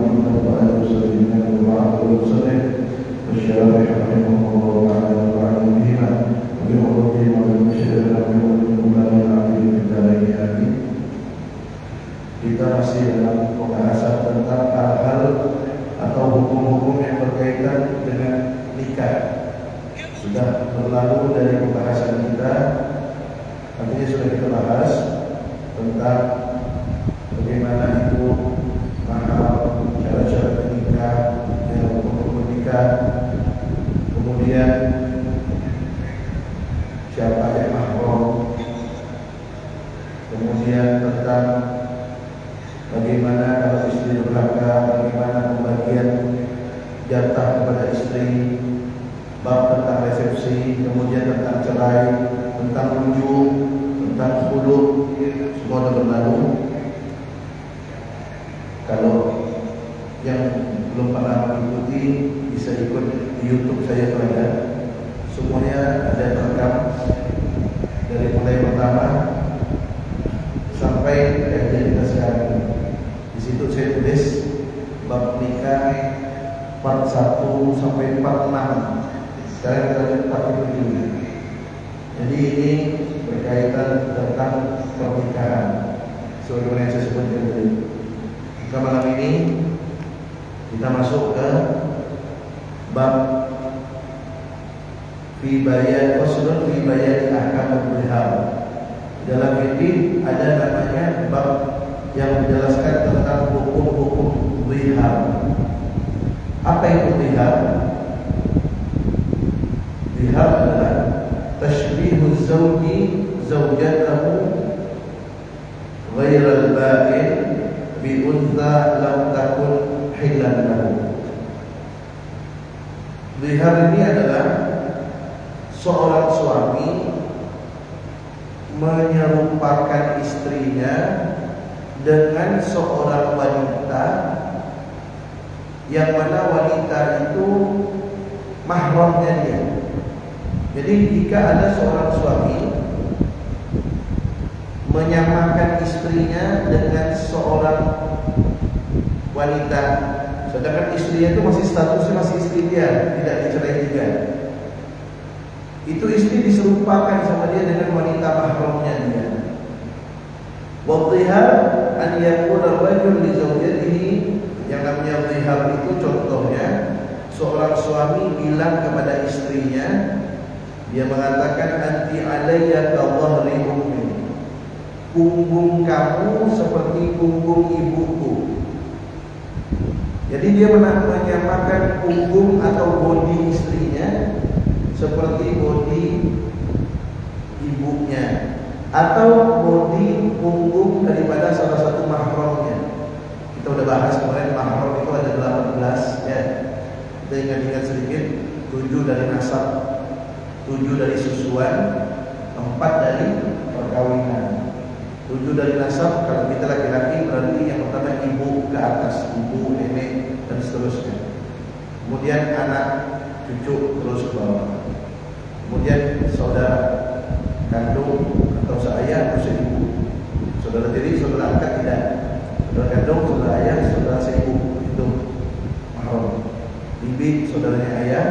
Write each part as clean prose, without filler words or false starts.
محمد وآله وصحبه وبارك وسلم والشارع رحمه الله تعالى وعلى بهما وبحرمتهم وبالمشاهدة وبحرمتهم لا يعلم في الدارين آمين. Kita masih dalam pembahasan tentang hal-hal atau hukum-hukum yang berkaitan dengan nikah. Sudah berlalu dari pembahasan kita, artinya sudah kita bahas tentang bagaimana itu mahar, cara-cara menikah, hukum menikah, kemudian siapa yang mahram, kemudian tentang bagaimana kalau istri durhaka, bagaimana pembagian jatah kepada istri, bab tentang resepsi, kemudian tentang cerai, tentang rujuk, tentang khulud, semua sudah berlalu. Kalau yang belum pernah mengikuti bisa ikut di YouTube saya itu ada, semuanya ada terekam dari mulai pertama sampai kajian kita sekarang. Di situ saya tulis bab nikah part 1 sampai part 6. Sekarang kita lihat part 7. Jadi ini berkaitan tentang pernikahan. Sebagaimana yang saya sebutkan tadi. Maka malam ini kita masuk ke bab fi bayan faslun fi bayan ahkam al-zihar. Dalam fikih ada namanya bab yang menjelaskan tentang hukum-hukum zihar. Apa itu zihar? Zihar adalah tashbihu zawji zawjatahu ghairal ba'in bi untha lam takun hilan lahu. Zihar ini adalah seorang suami menyerupakan istrinya dengan seorang wanita yang mana wanita itu mahramnya dia. Jadi jika ada seorang suami menyamakan istrinya dengan seorang wanita, sedangkan istrinya itu masih statusnya masih istri dia, tidak dicerai juga, itu istri diserupakan sama dia dengan wanita mahramnya dia. Wadhihar an yakuna rajul li zawjatihi, yang namanya dhihar itu contohnya seorang suami bilang kepada istrinya, dia mengatakan anti alayya ka dhahri ummi, punggung kamu seperti punggung ibuku. Jadi dia menyamakan punggung atau bodi istrinya seperti bodi ibunya atau bodi punggung daripada salah satu mahramnya. Kita udah bahas kemarin mahram itu ada 18 ya. Kita ingat-ingat sedikit, 7 dari nasab, 7 dari susuan, 4 dari perkawinan. 7 dari nasab, kalau kita laki-laki berarti yang pertama ibu ke atas, ibu, nenek dan seterusnya. Kemudian anak, cucu terus ke bawah. Kemudian saudara kandung atau seayah atau seibu. Saudara tiri, saudara angkat tidak. Saudara kandung, saudara ayah, saudara seibu, itu mahram. Bibi saudaranya ayah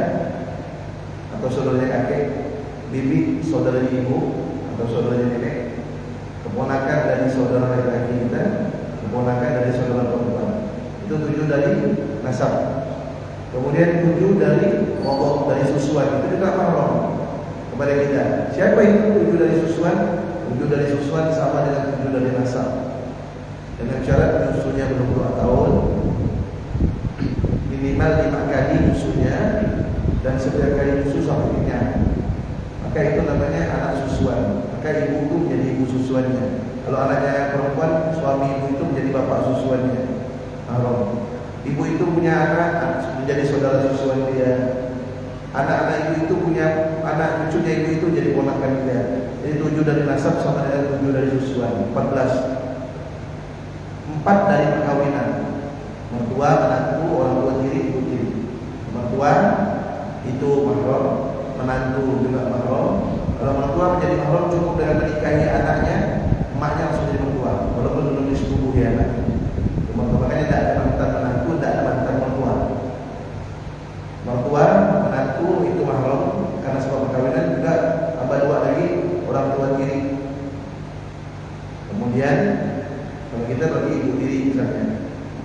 atau saudaranya kakek, bibi saudaranya ibu atau saudaranya nenek, keponakan dari saudara laki-laki kita, keponakan dari saudara perempuan. Itu 7 dari nasab. Kemudian 7 dari rodok, dari susuan, itu juga mahram kepada kita. Siapa itu 7 dari susuan? 7 dari susuan sama dengan 7 dari nasab. Dengan syarat usulnya belum 2 tahun, minimal 5 kali usulnya, dan setiap kali usul sampai kenyang. Maka itu namanya anak susuan. Maka ibu itu menjadi ibu susuannya. Kalau anaknya perempuan, suami ibu itu menjadi bapak susuannya. Ibu itu punya anak menjadi saudara susuan dia. Anak-anak ibu itu punya anak cucunya ibu itu jadi ponakan dia. Jadi 7 dari nasab sama dengan 7 dari susuan, 14. 4 dari perkawinan. Mertua, menantu, orang tua tiri, ibu tiri. Mertua itu mahram, menantu juga mahram. Kalau mertua menjadi mahram cukup dengan menikahi anaknya, emaknya langsung jadi mertua, walaupun belum disetubuhi anaknya. Makanya tidak ada mantan menantu, tidak kita bagi ibu tiri misalnya.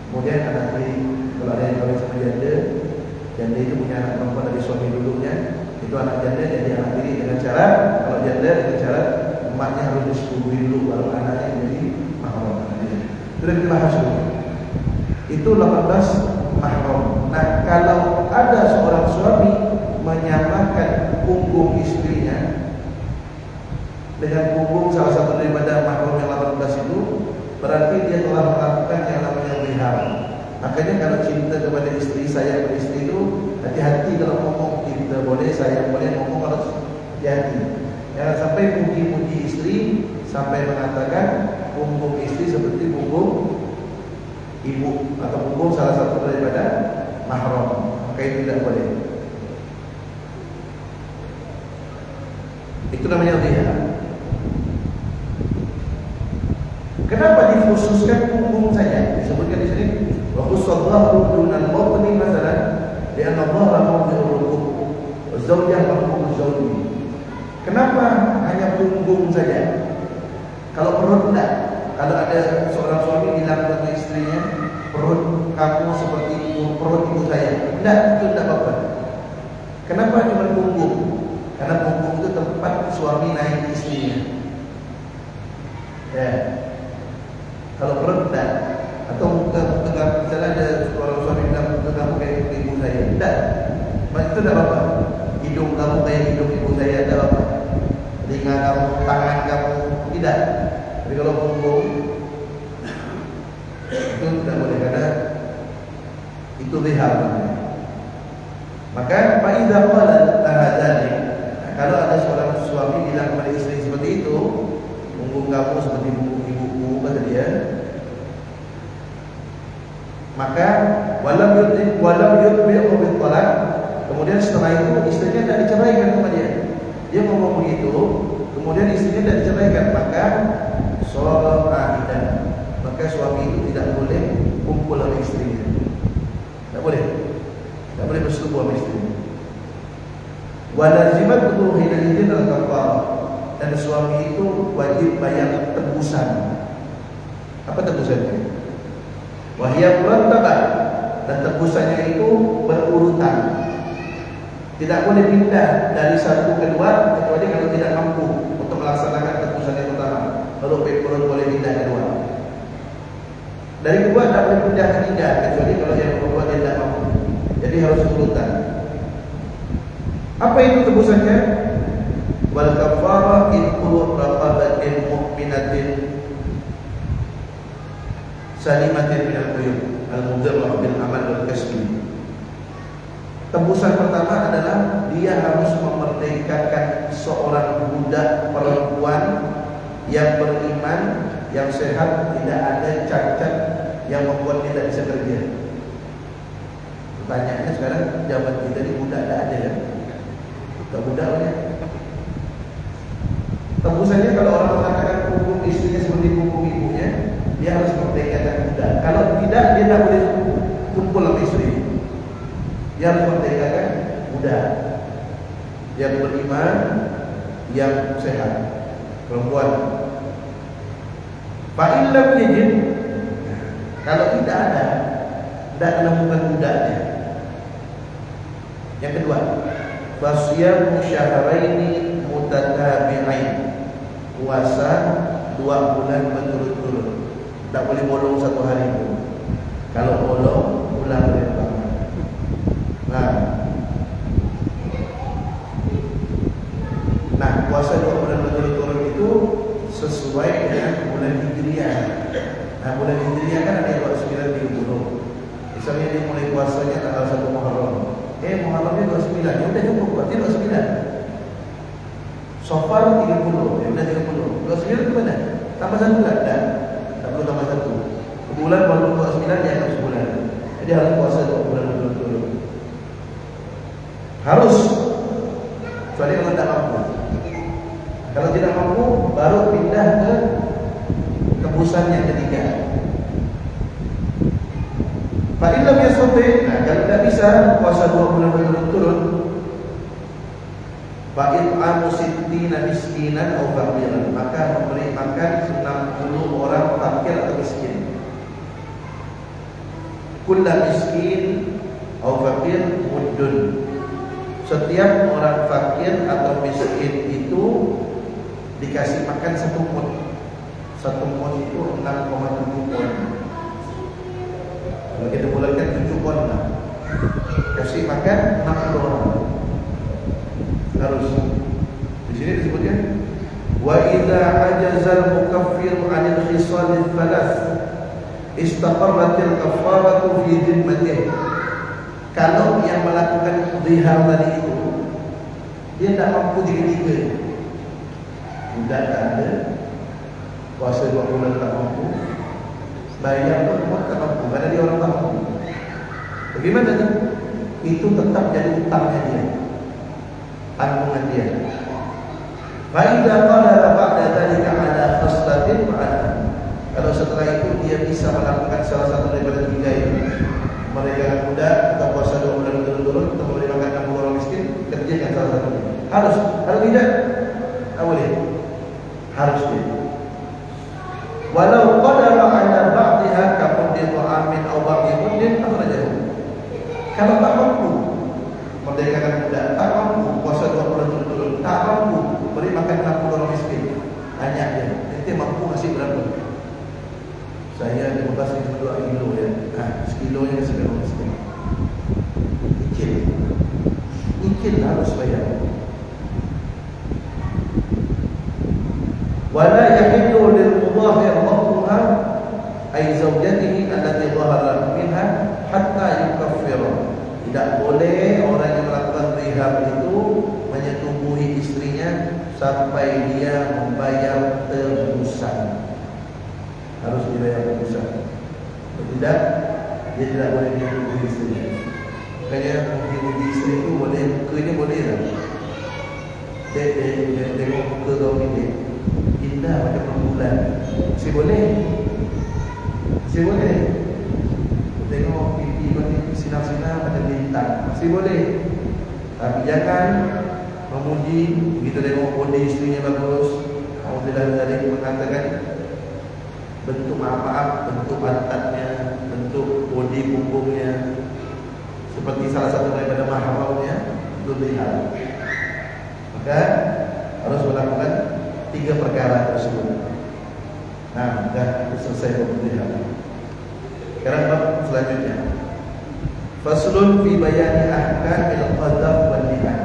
Kemudian anak tiri, kalau ada yang kawin sama janda, janda itu punya anak perempuan dari suami dulunya, itu anak janda jadi anak tiri dengan cara, kalau janda dengan cara emaknya harus disetujui dulu baru anaknya menjadi mahram. Sudah kita bahas dulu. Itu 18 mahram. Nah, kalau ada seorang suami menyamakan punggung istrinya dengan punggung salah satu daripada mahram yang 18 itu, berarti dia telah melakukan yang namanya zihar. Makanya kalau cinta kepada istri, sayang kepada istri itu, hati-hati kalau ngomong. Cinta boleh, sayang boleh, ngomong harus hati-hati. Jangan sampai puji-puji istri sampai mengatakan punggung istri seperti punggung ibu atau punggung salah satu daripada mahram. Maka itu tidak boleh. Itu namanya zihar. Kenapa dikhususkan punggung saja? Disebutkan di sini wa khusallahu dunal batni masalan li'anna dhahra mawdi'ur rukub wa zawjah mawdi'uz zawji. Kenapa hanya punggung saja? Kalau perut tidak. Kalau ada seorang suami bilang kepada istrinya, perut kamu seperti perut ibu saya. Tidak, itu tidak apa-apa. Kenapa cuma punggung? Karena punggung itu tempat suami naik istrinya. Ya. Kalau perut tidak, atau muka misalnya ada seorang suami bilang muka kamu kayak ibu saya. Tidak, itu tidak apa-apa. Hidung kamu kayak hidung ibu saya, tidak apa-apa. Telinga kamu, tangan kamu, tidak. Tapi kalau punggung itu tidak boleh karena itu zihar. Maka faiza qala lahadani, kalau ada seorang suami bilang kepada istri seperti itu, punggung kamu seperti punggung ibuku, kata dia, maka walam yutbi'u bil talaq, kemudian setelah itu istrinya tidak diceraikan sama dia. Dia ngomong begitu, kemudian istrinya tidak diceraikan, maka sholat ahidan, maka suami itu tidak boleh kumpul sama istrinya. Tidak boleh. Tidak boleh bersetubuh sama istrinya. Wa lazimatuhu hinaidin al-kafarah, dan suami itu wajib bayar tebusan. Apa tebusannya? Wa hiya murattabah, dan tebusannya itu berurutan. Tidak boleh pindah dari satu ke dua kecuali kalau tidak mampu untuk melaksanakan tebusan yang pertama. Kalau perut boleh pindah ke dua. Dari kedua tidak boleh pindah ke tiga kecuali kalau yang kedua dia tidak mampu. Jadi harus urutan. Apa itu tebusannya? Wal kafarah itu raqabatin mu'minatin salimatin minal quyub al-mudarrah bil amal wal kasbi. Tebusan pertama adalah dia harus memerdekakan seorang budak perempuan yang beriman, yang sehat, tidak ada cacat yang membuat dia tidak bisa kerja. Pertanyaannya sekarang, zaman kita ini budak tidak ada ya? Budak ya. Tebusannya kalau orang mengatakan punggung istrinya seperti punggung ibunya, dia harus merdekakan budak. Kalau tidak, dia tidak boleh kumpul sama istri. Dia harus merdekakan budak yang beriman, yang sehat, perempuan. Fa'in lam yajid, kalau tidak ada, tidak menemukan budaknya. Yang kedua, fasyamu syahraini mutatabi'ain, puasa 2 bulan berturut-turut. Tak boleh bolong 1 hari pun. Kalau bolong, pulang dari rumah. Nah, puasa 2 bulan berturut-turut itu sesuai dengan bulan Hijriah. Nah, bulan Hijriah kan ada 29-30. Misalnya dia mulai puasanya tanggal 1 Muharram. Muharramnya 29, ya udah cukup, berarti 29. Safar 30, ya udah 30. 29 itu mana? Tambah 1 bulan? Tak perlu tambah 1. Bulan baru 29 dia anggap sebulan. Jadi harus puasa 2 bulan berturut-turut. Harus. Kecuali kalau tidak mampu. Kalau tidak mampu, baru pindah ke tebusan yang ketiga. Fa'in lam yastati', nah kalau tidak bisa puasa 2 bulan berturut-turut, Fa'it'amu sittina miskinan atau faqiran, maka memberi makan 60 orang fakir atau miskin. Kulla miskin atau fakir muddun. Setiap orang fakir atau miskin itu dikasih makan 1 mud. 1 mud itu 6,7 pon. Kalau kita bulatkan 7 pon lah. Kasih makan 60 orang. Harus. Di sini disebutnya wa idza ajazal mukaffiru 'anil khisalil thalath istaqarratil kafaratu fi dhimmatih. Kalau yang melakukan zihar tadi itu dia tak mampu tiga-tiga, budak tak ada, puasa 2 bulan tak mampu, bayar pun tak mampu, kerana dia orang tak mampu. Bagaimana tu? Itu tetap jadi utangnya dia, tanggungan dia. Fa idza qala ba'da dhalika 'ala khaslatin fa'ala. Kalau setelah itu dia bisa melakukan salah satu daripada 3 itu, mereka muda atau puasa 2 bulan berturut-turut atau memberi makan 60 orang miskin, kerjakan salah satu. Harus, kalau tidak, tak boleh. Harus dia. Walau qadara 'ala ba'dihha kamudin wa amin aw ba'di mudin akhrajahu. Kalau tak mampu merdekakan muda, tak mampu puasa 2 bulan berturut-turut, tak mampu beri makan 60 orang miskin, hanya dia. Nanti mampu ngasih berapa? Saya ada bekas 2 kilo ya. Sekilonya sekarang miskin. Ikil harus bayar. Wala yahillu lil mudahhir waqtuha ay zawjatihi allati dhahara minha hatta yukaffira. Tidak boleh orang yang melakukan rihab itu menyetubuhi istrinya sampai dia membayar tebusan. Harus dibayar tebusan. Kalau tidak, dia tidak boleh menyetubuhi istrinya. Makanya menyetubuhi istri itu boleh, mukanya boleh lah. Dia tengok muka kau ni, indah macam rembulan. Masih boleh. Masih boleh. Tengok pipi kau ni sinar-sinar macam bintang. Masih boleh. Tapi jangan memuji, begitu tengok body istrinya bagus, alhamdulillah dari mengatakan bentuk maaf, bentuk pantatnya, bentuk body punggungnya seperti salah satu daripada mahramnya, itu lihat. Maka harus melakukan 3 perkara tersebut. Nah, dah selesai pemilihan. Sekarang bab selanjutnya. Faslun fi bayani ahkamil qadhaf wal li'an.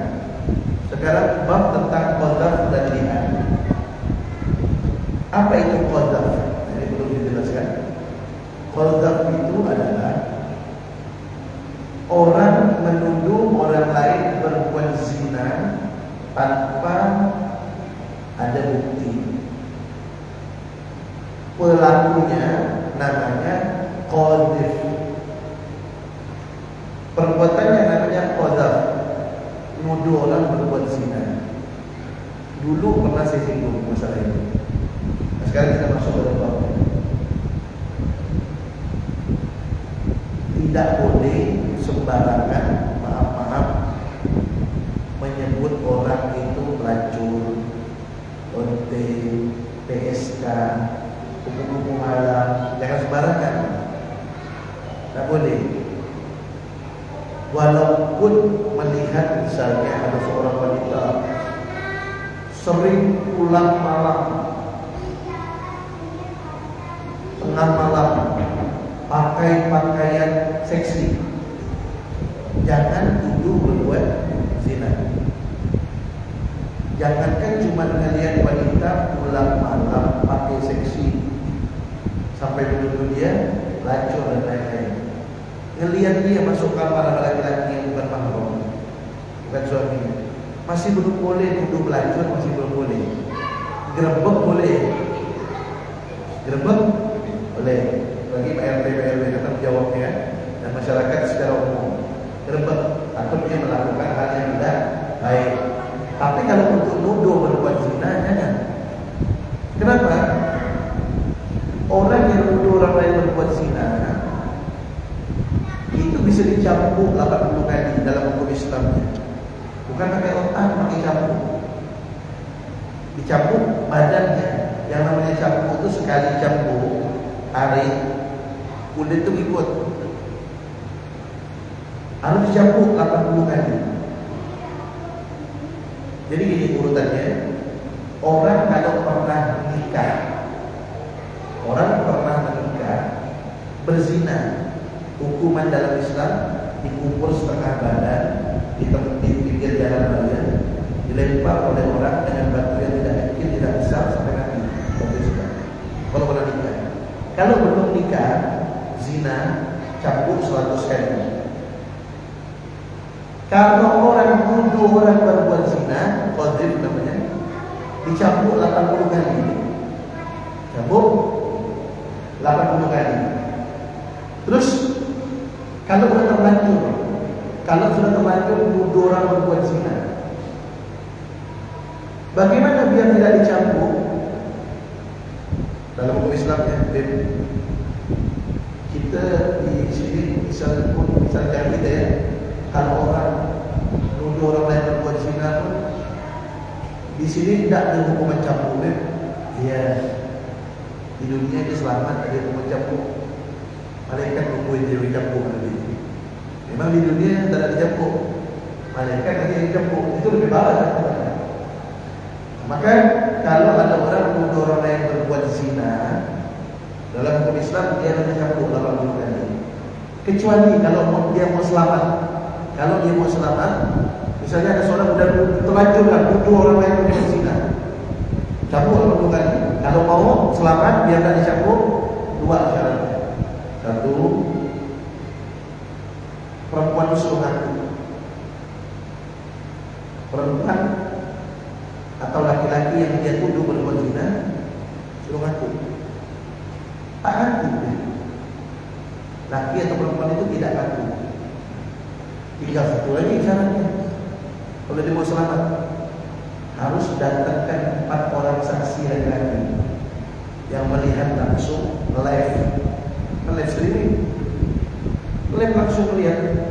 Sekarang bab tentang qadhaf dan li'an. Apa itu qadhaf? Ini perlu dijelaskan. Qadhaf itu adalah orang menuduh orang lain berbuat zina tanpa ada bukti. Pelakunya namanya qadhif. Perbuatannya namanya qadhaf, nuduh orang berbuat zina. Dulu pernah saya singgung masalah ini. Nah, sekarang kita masuk ke dalam. Tidak boleh sembarangan, maaf, menyebut orang itu pelacur, onte, PSK, kupu-kupu malam. Jangan sembarangan. Tak boleh. Walaupun melihat misalnya ada seorang wanita sering pulang malam, tengah malam, pakai pakaian seksi, jangan tuduh berbuat zina. Jangankan cuma melihat wanita pulang malam pakai seksi sampai menuduh dia pelacur dan lain-lain. Ngelihat dia masuk kamar sama laki-laki yang bukan mahram, bukan suaminya, masih belum boleh nuduh pelacur, masih belum boleh. Gerebek boleh, gerebek boleh. Bagi Pak RT, PRW akan menjawabnya dan masyarakat secara umum. Gerebek atau dia melakukan hal yang tidak baik. Tapi kalau untuk nuduh berbuat zina, jangan. Kenapa? Orang yang nuduh orang lain berbuat zina itu bisa dicambuk 80 kali dalam hukum Islamnya. Bukan pakai otak, pakai cambuk. Dicambuk badannya. Yang namanya cambuk itu sekali cambuk, tarik, kulit itu ikut. Harus dicambuk 80 kali. Jadi gini urutannya. Orang kalau pernah menikah, orang pernah menikah, berzina, hukuman dalam Islam dikubur setengah badan di pinggir jalan raya, dilempar oleh orang dengan batu yang tidak kecil, tidak besar sampai kaki. Kalau pernah nikah. Kalau belum nikah, zina, cambuk 100 kali. Kalau orang tuduh orang berbuat zina, qadzif namanya, dicambuk 80 kali. Cambuk 80 kali. Terus kalau sudah terlanjur tuduh orang berbuat zina, bagaimana biar tidak dicambuk? Dalam hukum Islam ya, kita di sini misalnya kita ya, kalau orang nuduh orang lain berbuat zina pun di sini tidak ada hukuman cambuk ya. Iya. Di dunia dia selamat ada hukuman cambuk. Malaikat hukumin dia dicambuk nanti. Memang di dunia tidak ada dicambuk. Malaikat nanti dicambuk. Itu lebih balas. Maka kalau ada orang nuduh orang lain berbuat zina, dalam hukum Islam dia harus dicambuk 80 kali. Kecuali kalau dia mau selamat. Kalau dia mau selamat, misalnya ada seorang sudah terlanjur nuduh orang lain berbuat zina, cambuk 80 kali. Kalau mau selamat, biar tak dicambuk 2 syaratnya. 1, perempuan itu suruh ngaku. Perempuan atau laki-laki yang dia tuduh berbuat zina suruh ngaku. Tak ngaku. Laki atau perempuan itu tidak ngaku. Tinggal 1 lagi syaratnya. Kalau dia mau selamat, harus datangkan 4 orang saksi laki-laki yang melihat langsung live streaming, langsung melihat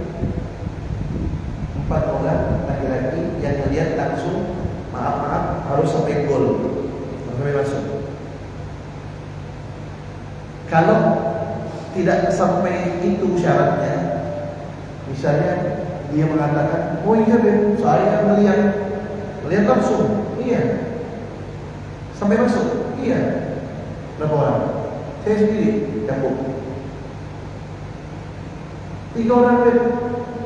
4 orang laki-laki yang melihat langsung. Maaf harus sampai gol, sampai masuk. Kalau tidak sampai itu syaratnya, misalnya dia mengatakan, oh iya Ben, saya melihat langsung, iya, sampai masuk, iya. Berapa orang? Saya sendiri cambuk. 3 orang Ben,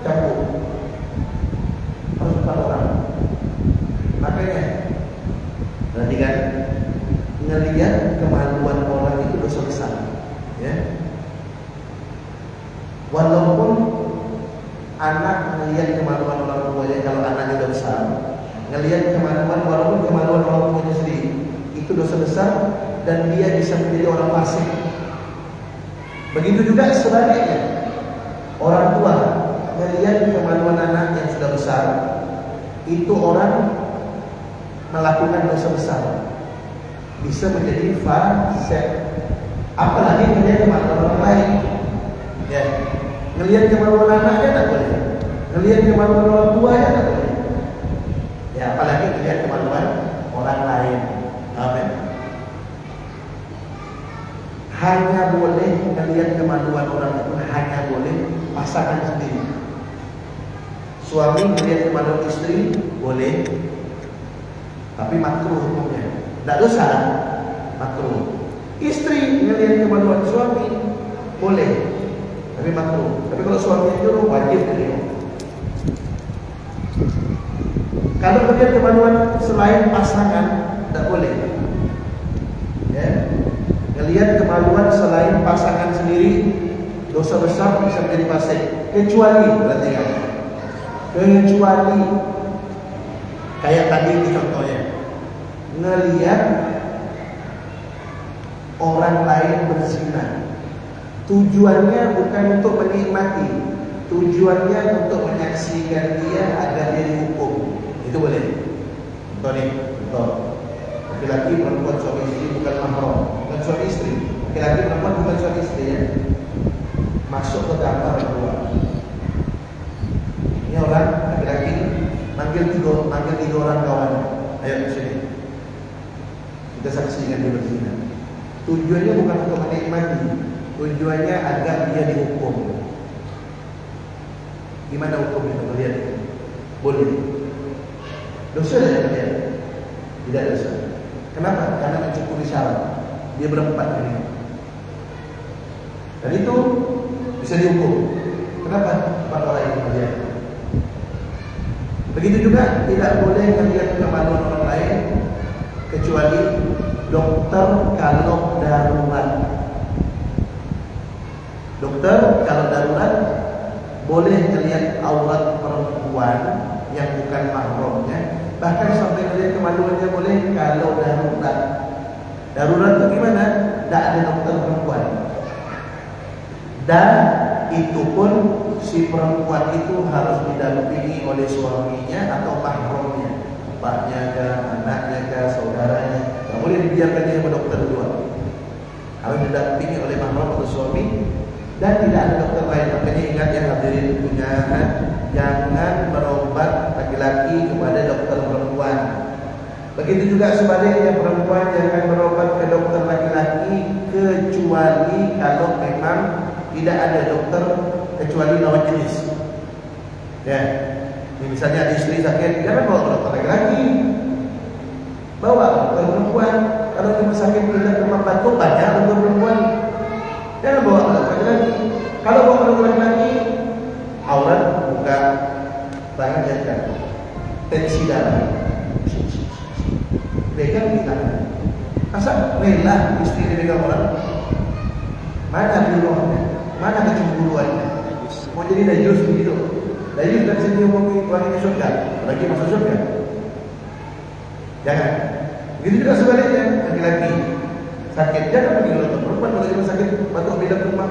cambuk. Harus 4 orang. Makanya perhatikan, ngelihat kemaluan orang itu dosa besar, ya. Walaupun anak ngelihat kemaluan orang tuanya, kalau anaknya udah besar, ngelihat kemaluan walaupun kemaluan orang tuanya sendiri, itu dosa besar dan dia bisa menjadi orang fasik. Begitu juga sebaliknya, orang tua ngelihat kemaluan anak yang sudah besar, itu orang melakukan dosa besar, bisa menjadi fasik. Apalagi melihat kemaluan orang lain, ya. Ngelihat kemaluan anaknya tak boleh, ngelihat kemaluan orang tua ya tak boleh, ya. Apalagi melihat kemaluan orang lain. Amin. Hanya boleh melihat kemaluan orang itu, hanya boleh pasangan sendiri. Suami melihat kemaluan istri boleh, tapi makruh hukumnya. Tidak dosa, makruh. Istri melihat kemaluan suami boleh, tapi makruh. Tapi kalau suami itu wajib melihat. Kalau melihat kemaluan selain pasangan tidak boleh, ya. Melihat kemaluan selain pasangan sendiri dosa besar, bisa menjadi fasik. Kecuali, berarti kan? Kecuali kayak tadi ini contohnya, ngelihat orang lain berzina, tujuannya bukan untuk menikmati, tujuannya untuk menyaksikan dia agar dia dihukum. Itu boleh. Contoh nih, laki-laki perempuan suami istri bukan mahram, bukan suami istri. Laki-laki perempuan bukan suami istri, ya. Masuk ke kamar berdua. Ini orang laki-laki Panggil tiga orang kawan. Ayo ke sini. Kita saksikan dia berzina. Tujuannya bukan untuk menikmati, tujuannya agar dia dihukum. Gimana hukum itu kalian? Boleh. Dosa tidak kalian? Tidak dosa. Kenapa? Karena mencukupi syarat. Dia berempat ini. Dan itu bisa dihukum. Kenapa? Empat orang ini kalian. Begitu juga tidak boleh melihat kemaluan orang lain kecuali dokter kalau darurat. Dokter kalau darurat boleh melihat aurat perempuan yang bukan mahramnya, bahkan sampai melihat kemaluannya boleh kalau darurat. Darurat itu gimana? Tidak ada dokter perempuan. Dan itu pun si perempuan itu harus didampingi oleh suaminya atau mahramnya, bapaknya kah, anaknya kah, saudaranya. Tidak boleh dibiarkan dia sama dokter dua. Harus didampingi oleh mahram atau suami. Dan tidak ada dokter lain. Makanya ingat ya hadirin undangan, jangan berobat laki-laki kepada dokter perempuan. Begitu juga sebaliknya, perempuan jangan berobat ke dokter laki-laki kecuali kalau memang tidak ada dokter kecuali lawan jenis. Ya, ini misalnya ada istri sakit, jangan bawa ke dokter laki-laki, bawa ke dokter perempuan. Kalau rumah sakit tidak rumah batuk banyak dokter perempuan, jangan bawa ke dokter laki-laki. Kalau bawa ke dokter laki-laki, aurat buka, tangan jaga, tensi darah, pegang di tangan. Masa rela istri dipegang orang? Mana biruannya? Mana kecemburuannya? Mau jadi dayus begitu? Dayus dari sini ngomongin wanita surga, lagi masuk surga. Jangan. Begitu juga sebaliknya, laki-laki sakit, jangan pergi ke dokter perempuan. Kalau dia sakit batuk beda rumah,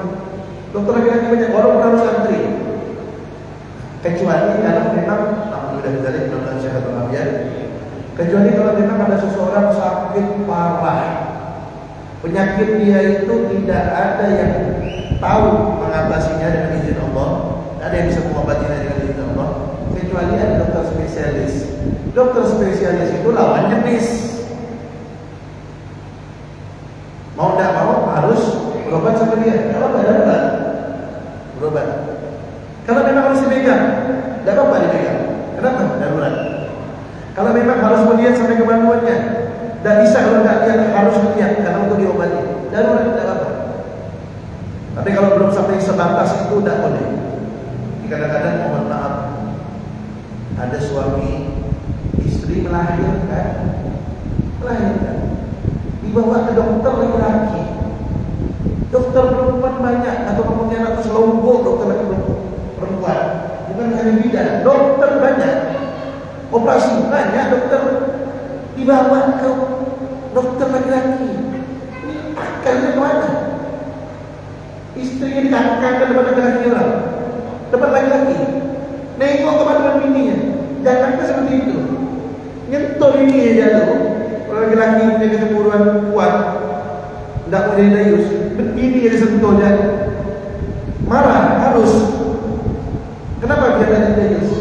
dokter laki-laki banyak, walaupun harus antri. Kecuali kalau memang, alhamdulillah dari mudah-mudahan sehat walafiat. Kecuali kalau memang ada seseorang sakit parah, penyakit dia itu tidak ada yang tahu mengatasinya dengan izin Allah, tidak ada yang bisa mengobatinya dengan izin Allah, kecuali ada dokter spesialis. Dokter spesialis itu lawan jenis. Mau tidak mau harus berobat sama dia. Kalau tidak ada berobat. Kalau memang harus dipegang, tidak apa-apa dipegang. Kenapa? Darurat. Kalau memang harus melihat sampai kemaluannya, tidak bisa kalau tidak lihat, harus melihat karena untuk diobati. Darurat tidak apa-apa. Tapi kalau belum sampai sebatas itu tidak boleh. Kadang-kadang mohon maaf, ada suami istri melahirkan, dibawa ke dokter laki-laki. Dokter perempuan banyak, atau kemudian atau selompok dokter laki perempuan, bukan hanya bidan, dokter banyak. Operasi banyak dokter, dibawa ke dokter laki-laki. Akalnya kemana? Istrinya dikangkangkan depan laki-laki orang, depan laki-laki. Nengok kemana bininya, jangan seperti itu. Nyentuh ini aja tuh. Kalau laki-laki punya kecemburuan kuat, tidak mau jadi dayus, begini yang disentuh dan marah harus. Kenapa dia tidak dayus?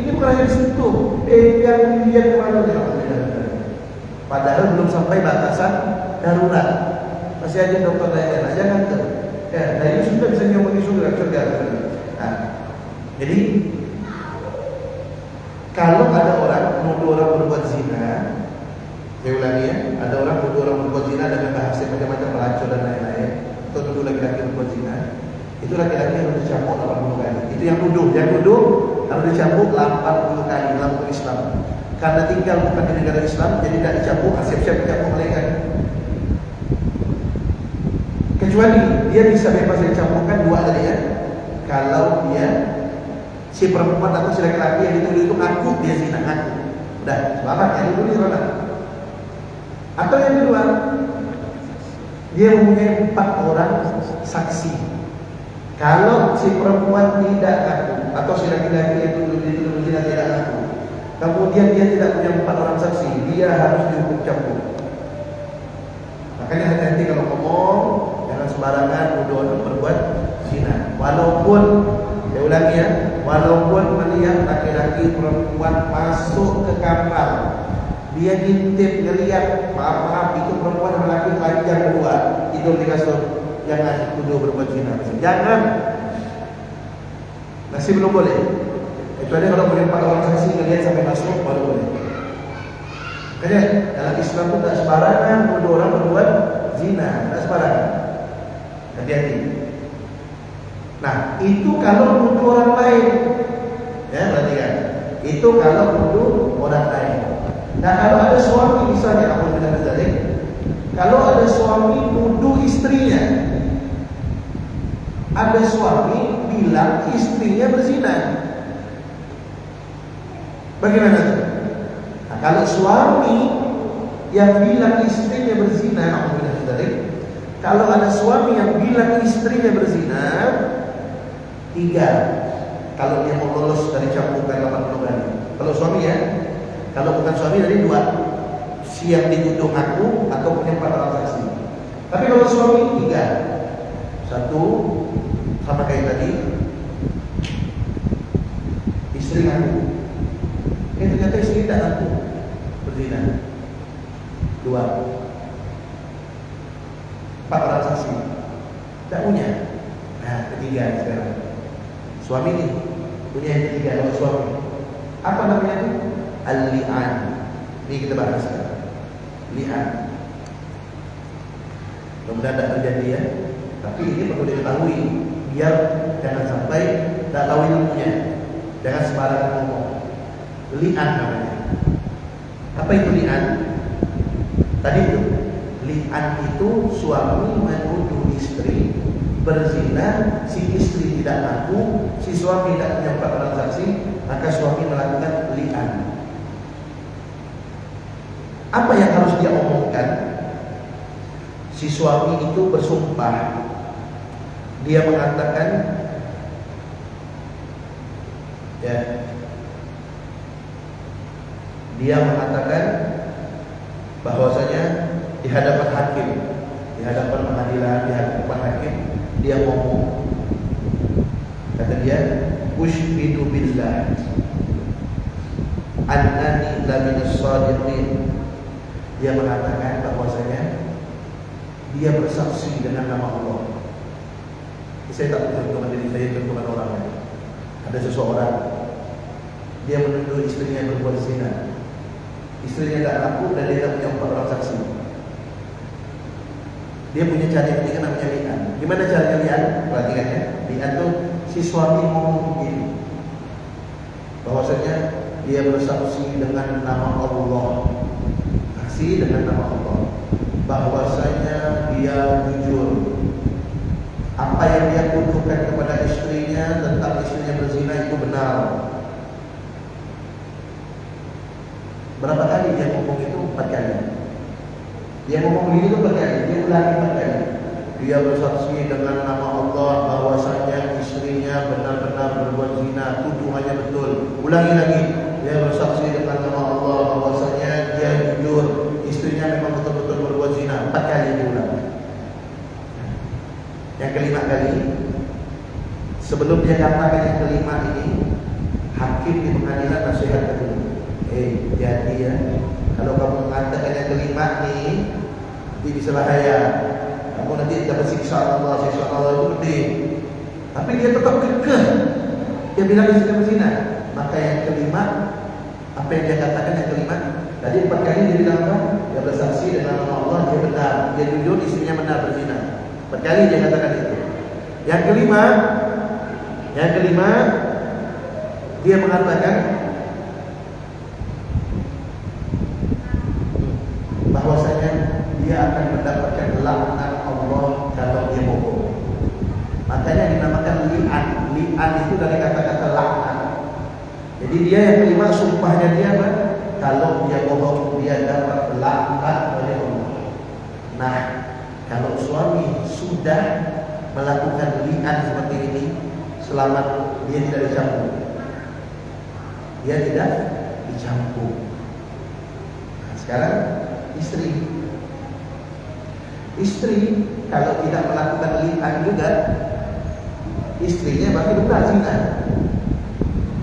Ini bukan hanya disentuh, yang dilihat kemana dia. Padahal belum sampai batasan darurat, masih aja dokter daerah, jangan tuh. Ya, dayus sudah bisa nyomongin surga. Nah, jadi kalau ada orang menuduh orang berbuat zina, saya ulangi ya, ada orang menuduh orang berbuat zina dengan bahasa macam-macam pelacur dan lain-lain, atau menuduh laki-laki berbuat zina, itu laki-laki harus dicambuk 80 kali. Itu yang nuduh harus dicambuk 80 kali dalam hukum Islam. Karena tinggal bukan di negara Islam, jadi tidak dicambuk, siap-siap dicambuk malaikat. Kecuali dia bisa bebas dicambukkan dua tadi ya. Kalau dia si perempuan atau si laki-laki yang itu ngaku dia zina, ngaku. Udah, selamat ya, itu selamat. Atau yang kedua, dia mempunyai 4 orang saksi. Kalau si perempuan tidak ngaku atau si laki-laki yang dituduh zina tidak ngaku, kemudian dia tidak punya 4 orang saksi, dia harus dihukum cambuk. Makanya hati-hati kalau ngomong, jangan sembarangan nuduh orang berbuat zina. Walaupun saya ulangi ya, walaupun melihat laki-laki perempuan masuk ke kamar, dia ngintip ngelihat, maaf itu perempuan dan laki panjang berdua tidur di kasur, jangan tuduh berbuat zina. Jangan. Masih belum boleh. Kecuali kalau boleh 4 orang saksi ngelihat sampai masuk baru boleh. Makanya dalam Islam itu tak sembarangan nuduh orang berbuat zina, tak sembarangan. Hati-hati. Nah, itu kalau nuduh orang lain. Ya, perhatikan. Itu kalau nuduh orang lain. Nah, kalau ada suami misalnya, aku bilang tadi, kalau ada suami nuduh istrinya, ada suami bilang istrinya berzina, bagaimana itu? Nah, kalau suami yang bilang istrinya berzina, aku bilang tadi, kalau ada suami yang bilang istrinya berzina, 3. Kalau dia mau lolos dari cambukan 80 kali. Kalau suami ya. Kalau bukan suami dari 2. Si yang dituduh ngaku atau punya 4 orang saksi. Tapi kalau suami 3. 1 sama kayak tadi, istri ngaku. Ternyata istri tidak ngaku berzina. 2. 4 orang saksi. Tak punya. Nah, 3 sekarang. Suami ini punya yang ketiga, kalau suami. Apa namanya itu? Al-li'an. Ini kita bahas sekarang. Li'an. Mudah-mudahan tidak terjadi ya. Tapi ini perlu diketahui biar jangan sampai tak tahu ilmunya. Jangan sembarangan ngomong. Li'an namanya. Apa itu li'an? Tadi itu. Li'an itu suami menuduh istri berzina, si istri tidak ngaku, si suami tidak punya 4 orang saksi, maka suami melakukan li'an. Apa yang harus dia omongkan? Si suami itu bersumpah. Dia mengatakan, ya, dia mengatakan bahwasanya di hadapan hakim, di hadapan pengadilan, di hadapan hakim, dia ngomong, kata dia, ushbidu billah annani laminas shadiqin. Dia mengatakan bahwasanya dia bersaksi dengan nama Allah. Saya tak mencontohkan diri saya, contohkan orang lain. Ada seseorang, dia menuduh istrinya berbuat zina. Istrinya tak ngaku dan dia tak punya 4 orang saksi. Dia punya cara yang ketiga namanya li'an. Gimana caranya li'an? Perhatikan ya. Li'an itu si suami ngomong begini, bahwasanya dia bersaksi dengan nama Allah, saksi dengan nama Allah, bahwasanya dia jujur. Apa yang dia tuduhkan kepada istrinya tentang istrinya berzina itu benar. Berapa kali dia ngomong itu? 4 kali. Dia ngomong begini itu 4 kali, dia ulangi 4 kali. Dia bersaksi dengan nama Allah bahwasanya istrinya benar-benar berbuat zina, tuduhannya betul. Ulangi lagi. Dia bersaksi dengan nama Allah bahwasanya dia jujur, istrinya memang betul-betul berbuat zina. 4 kali diulang. Yang kelima kali, sebelum dia katakan yang kelima ini, hakim di pengadilan nasihat dulu. Jadi ya, kalau kamu mengatakan yang kelima nih, nanti bisa bahaya. Kamu nanti dapat siksa Allah itu gede. Tapi dia tetap kekeh. Dia bilang istrinya berzina. Maka yang kelima, apa yang dia katakan yang kelima? Tadi 4 kali dia bilang apa? Dia bersaksi dengan nama Allah, dia benar, dia jujur, istrinya benar berzina. 4 kali dia katakan itu. Yang kelima, dia mengatakan bahwasanya dia akan mendapatkan laknat Allah kalau dia bohong. Makanya dinamakan li'an. Li'an itu dari kata-kata laknat. Jadi dia yang kelima, sumpahnya dia apa? Kalau dia bohong, dia dapat laknat oleh Allah. Nah, kalau suami sudah melakukan li'an seperti ini, selamat, dia tidak dicampur. Dia tidak dicampur. Nah, sekarang istri kalau tidak melakukan li'an juga, istrinya berarti benar zina.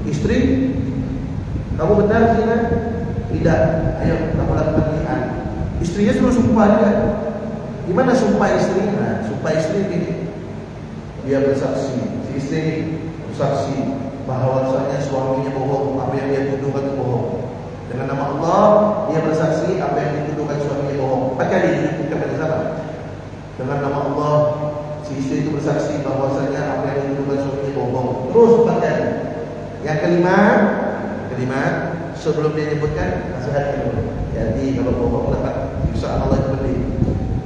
Istri, kamu benar zina? Tidak. Ayo kamu lakukan li'an. Istrinya suruh sumpah dia. Gimana sumpah istrinya? Nah, sumpah istri ini, dia bersaksi, si istri ini bersaksi bahwasanya suaminya bohong, apa yang dia tuduhkan itu bohong. Dengan nama Allah, dia bersaksi apa yang dituduhkan suaminya bohong. 4 kali kita bersama. Dengan nama Allah, si istri itu bersaksi bahwasanya apa yang dituduhkan suaminya bohong. Terus 4 kali. Yang kelima, sebelum dia nyebutkan nasihat dulu. Jadi kalau bohong dapat siksa Allah itu pedih.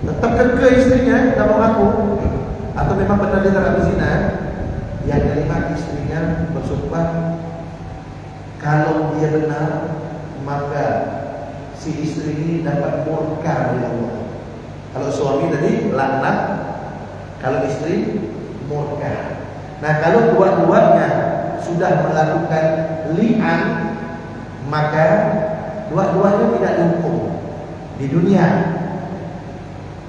Tetap ke istrinya, tak mau ngaku, atau memang benar dia terhadap zina. Yang kelima, istrinya bersumpah kalau dia benar, maka si istri ini dapat murka dari Allah. Kalau suami tadi laknat, kalau istri murka. Nah, kalau dua-duanya sudah melakukan li'an, maka dua-duanya tidak dihukum di dunia.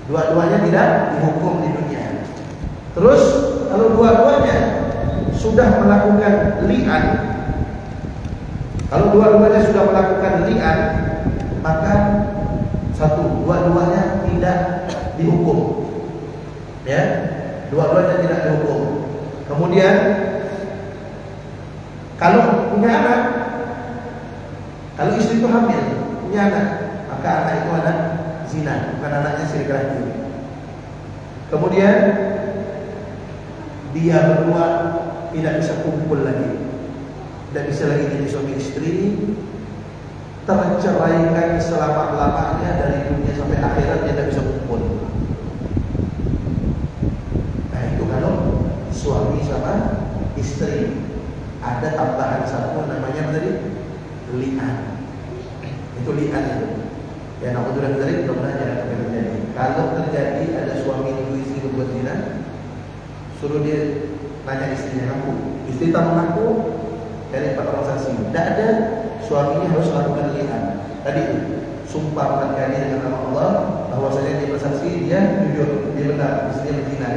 Dua-duanya tidak dihukum di dunia. Terus kalau dua-duanya sudah melakukan li'an, maka satu, dua-duanya tidak dihukum. Ya, dua-duanya tidak dihukum. Kemudian kalau punya anak, kalau istri itu hamil, punya anak, maka anak itu anak zina, bukan anaknya si laki-laki. Kemudian dia berdua tidak bisa kumpul lagi, tidak bisa lagi jadi suami istri, terceraikan selama-lamanya dari dunia sampai akhirat, dia tidak bisa kumpul. Nah, itu kalau suami sama istri. Ada tambahan satu namanya tadi li'an. Itu li'an itu. Ya, aku sudah tadi mudah-mudahan jangan sampai terjadi. Kalau terjadi ada suami itu istri berbuat zina, suruh dia nanya istrinya, ngaku. Istri tak mengaku, cari 4 orang saksi. Tidak ada, suaminya harus lakukan li'an. Tadi itu sumpah 4 kali dengan nama Allah bahwasanya dia bersaksi, dia jujur, dia benar, istrinya berzina.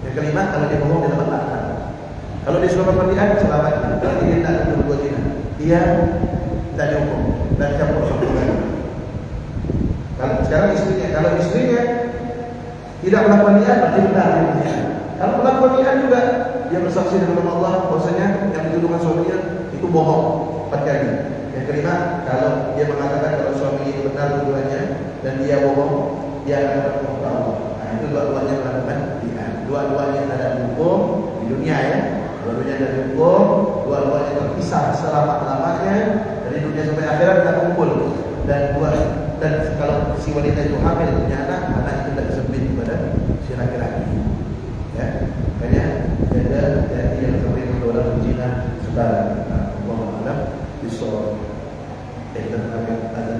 Yang kelima, kalau dia bohong dia dapat laknat. Kalau dia sudah berlian, selamat. Kalau dia tidak berbuat zina, dia tidak dihukum dan campur sambungan. Kalau sekarang istrinya, kalau istrinya tidak melakukan lian, berarti benar dia berzina. Kalau melakukan lian juga, dia bersaksi dengan nama Allah bahwasanya yang dituduhkan suaminya itu bohong 4 kali. Yang kelima, kalau dia mengatakan kalau suami itu benar tuduhannya dan dia bohong, dia akan dapat hukum Allah. Nah, itu dua-duanya melakukan lian. Dua-duanya ada hukum di dunia, ya. Dua-duanya dari hukum, dua-duanya terpisah selama-lamanya dari dunia sampai akhirat, tidak kumpul. Dan kalau si wanita itu hamil punya anak, anak itu tidak disebut kepada si laki-laki. Ya, makanya jaga hati yang sampai kepada zina sekarang. Allah Alam, bisawab. Kita akan ada